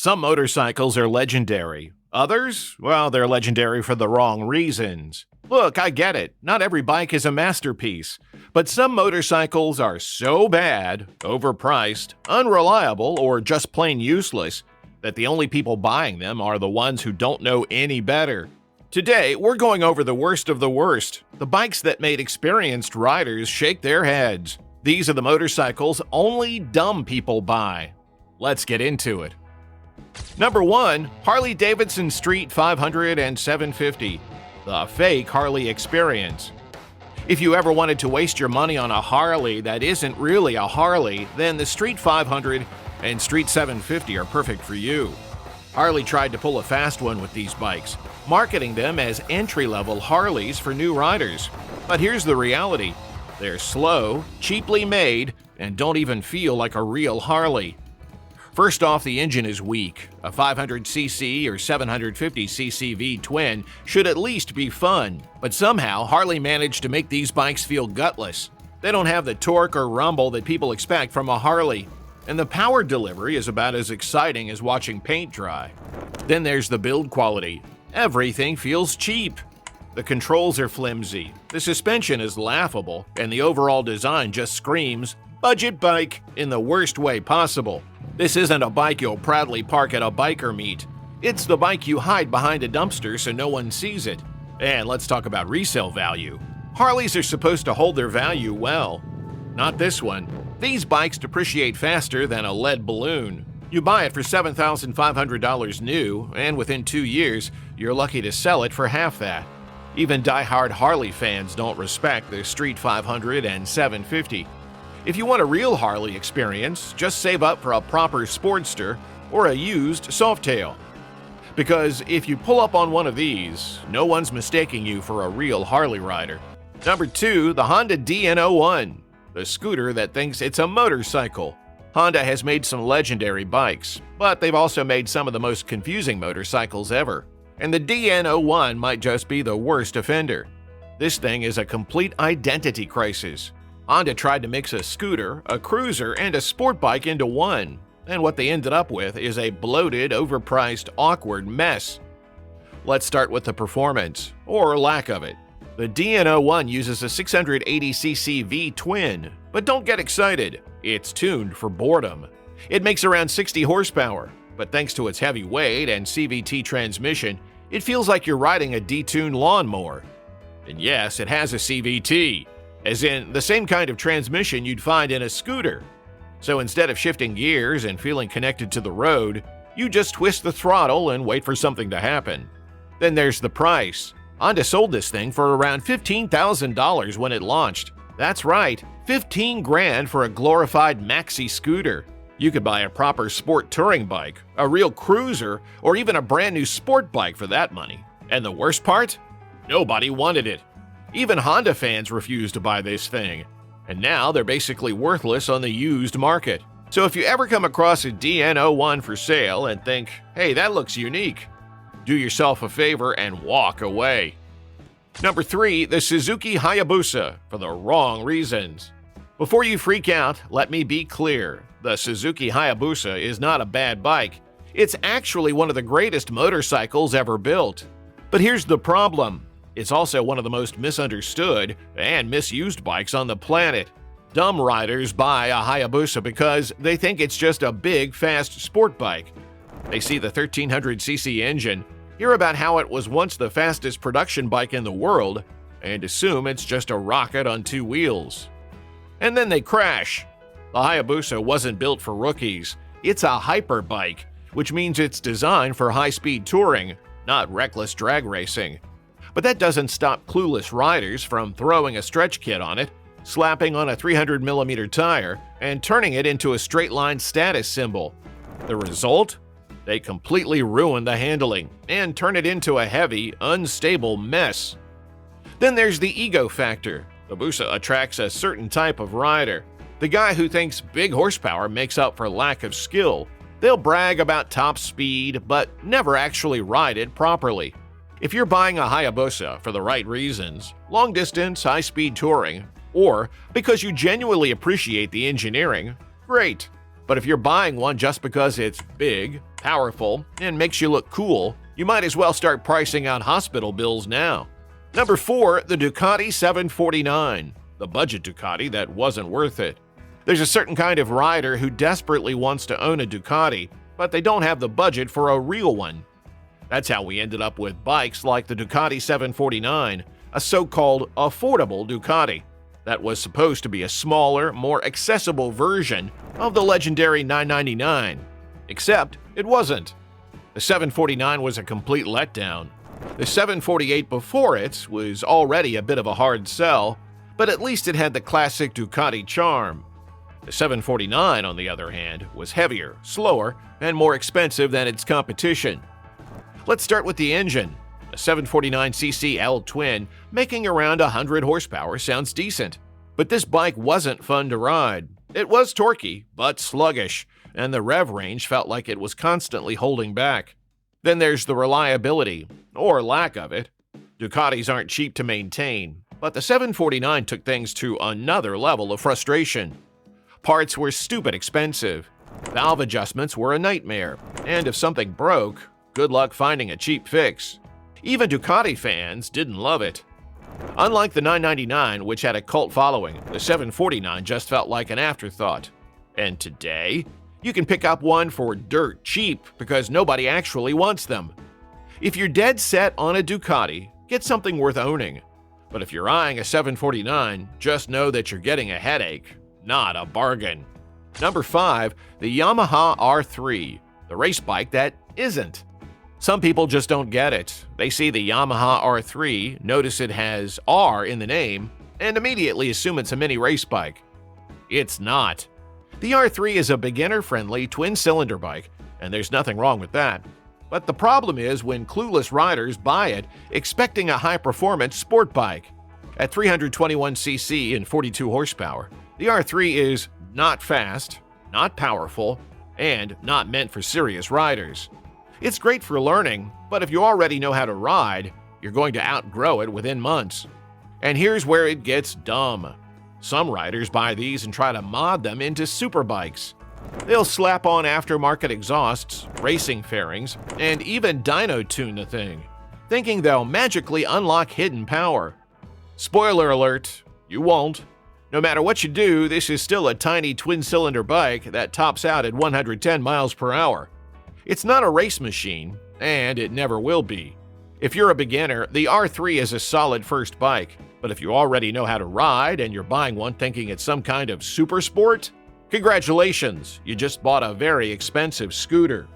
Some motorcycles are legendary. Others, well, they're legendary for the wrong reasons. Look, I get it. Not every bike is a masterpiece. But some motorcycles are so bad, overpriced, unreliable, or just plain useless that the only people buying them are the ones who don't know any better. Today, we're going over the worst of the worst, the bikes that made experienced riders shake their heads. These are the motorcycles only dumb people buy. Let's get into it. Number 1. Harley Davidson Street 500 and 750. The fake Harley experience. If you ever wanted to waste your money on a Harley that isn't really a Harley, then the Street 500 and Street 750 are perfect for you. Harley tried to pull a fast one with these bikes, marketing them as entry-level Harleys for new riders. But here's the reality. They're slow, cheaply made, and don't even feel like a real Harley. First off, the engine is weak. A 500cc or 750cc V-twin should at least be fun, but somehow Harley managed to make these bikes feel gutless. They don't have the torque or rumble that people expect from a Harley, and the power delivery is about as exciting as watching paint dry. Then there's the build quality. Everything feels cheap. The controls are flimsy, the suspension is laughable, and the overall design just screams budget bike in the worst way possible. This isn't a bike you'll proudly park at a biker meet. It's the bike you hide behind a dumpster so no one sees it. And let's talk about resale value. Harleys are supposed to hold their value well. Not this one. These bikes depreciate faster than a lead balloon. You buy it for $7,500 new, and within 2 years, you're lucky to sell it for half that. Even die-hard Harley fans don't respect their Street 500 and 750. If you want a real Harley experience, just save up for a proper Sportster or a used Softail. Because if you pull up on one of these, no one's mistaking you for a real Harley rider. Number 2, the Honda DN01, the scooter that thinks it's a motorcycle. Honda has made some legendary bikes, but they've also made some of the most confusing motorcycles ever. And the DN01 might just be the worst offender. This thing is a complete identity crisis. Honda tried to mix a scooter, a cruiser, and a sport bike into one, and what they ended up with is a bloated, overpriced, awkward mess. Let's start with the performance, or lack of it. The DN01 uses a 680cc V-twin, but don't get excited, it's tuned for boredom. It makes around 60 horsepower, but thanks to its heavy weight and CVT transmission, it feels like you're riding a detuned lawnmower. And yes, it has a CVT. As in, the same kind of transmission you'd find in a scooter. So instead of shifting gears and feeling connected to the road, you just twist the throttle and wait for something to happen. Then there's the price. Honda sold this thing for around $15,000 when it launched. That's right, $15 grand for a glorified maxi scooter. You could buy a proper sport touring bike, a real cruiser, or even a brand new sport bike for that money. And the worst part? Nobody wanted it. Even Honda fans refused to buy this thing, and now they're basically worthless on the used market. So if you ever come across a DN01 for sale and think, hey, that looks unique, do yourself a favor and walk away. Number 3, the Suzuki Hayabusa, for the wrong reasons. Before you freak out, let me be clear. The Suzuki Hayabusa is not a bad bike. It's actually one of the greatest motorcycles ever built. But here's the problem. It's also one of the most misunderstood and misused bikes on the planet. Dumb riders buy a Hayabusa because they think it's just a big, fast sport bike. They see the 1300cc engine, hear about how it was once the fastest production bike in the world, and assume it's just a rocket on 2 wheels. And then they crash. The Hayabusa wasn't built for rookies. It's a hyper bike, which means it's designed for high-speed touring, not reckless drag racing. But that doesn't stop clueless riders from throwing a stretch kit on it, slapping on a 300mm tire, and turning it into a straight-line status symbol. The result? They completely ruin the handling and turn it into a heavy, unstable mess. Then there's the ego factor. The Busa attracts a certain type of rider. The guy who thinks big horsepower makes up for lack of skill. They'll brag about top speed, but never actually ride it properly. If you're buying a Hayabusa for the right reasons, long distance, high-speed touring, or because you genuinely appreciate the engineering, great. But if you're buying one just because it's big, powerful, and makes you look cool, you might as well start pricing out hospital bills now. Number 4, the Ducati 749, the budget Ducati that wasn't worth it. There's a certain kind of rider who desperately wants to own a Ducati, but they don't have the budget for a real one. That's how we ended up with bikes like the Ducati 749, a so-called affordable Ducati that was supposed to be a smaller, more accessible version of the legendary 999. Except it wasn't. The 749 was a complete letdown. The 748 before it was already a bit of a hard sell, but at least it had the classic Ducati charm. The 749, on the other hand, was heavier, slower, and more expensive than its competition. Let's start with the engine. A 749cc L-twin making around 100 horsepower sounds decent. But this bike wasn't fun to ride. It was torquey, but sluggish, and the rev range felt like it was constantly holding back. Then there's the reliability, or lack of it. Ducatis aren't cheap to maintain, but the 749 took things to another level of frustration. Parts were stupid expensive, valve adjustments were a nightmare, and if something broke, good luck finding a cheap fix. Even Ducati fans didn't love it. Unlike the 999, which had a cult following, the 749 just felt like an afterthought. And today, you can pick up one for dirt cheap because nobody actually wants them. If you're dead set on a Ducati, get something worth owning. But if you're eyeing a 749, just know that you're getting a headache, not a bargain. Number 5, the Yamaha R3, the race bike that isn't. Some people just don't get it. They see the Yamaha R3, notice it has R in the name, and immediately assume it's a mini race bike. It's not. The R3 is a beginner-friendly twin-cylinder bike, and there's nothing wrong with that. But the problem is when clueless riders buy it expecting a high-performance sport bike. At 321cc and 42 horsepower, the R3 is not fast, not powerful, and not meant for serious riders. It's great for learning, but if you already know how to ride, you're going to outgrow it within months. And here's where it gets dumb. Some riders buy these and try to mod them into superbikes. They'll slap on aftermarket exhausts, racing fairings, and even dyno tune the thing, thinking they'll magically unlock hidden power. Spoiler alert, you won't. No matter what you do, this is still a tiny twin-cylinder bike that tops out at 110 miles per hour. It's not a race machine, and it never will be. If you're a beginner, the R3 is a solid first bike, but if you already know how to ride and you're buying one thinking it's some kind of super sport, congratulations, you just bought a very expensive scooter.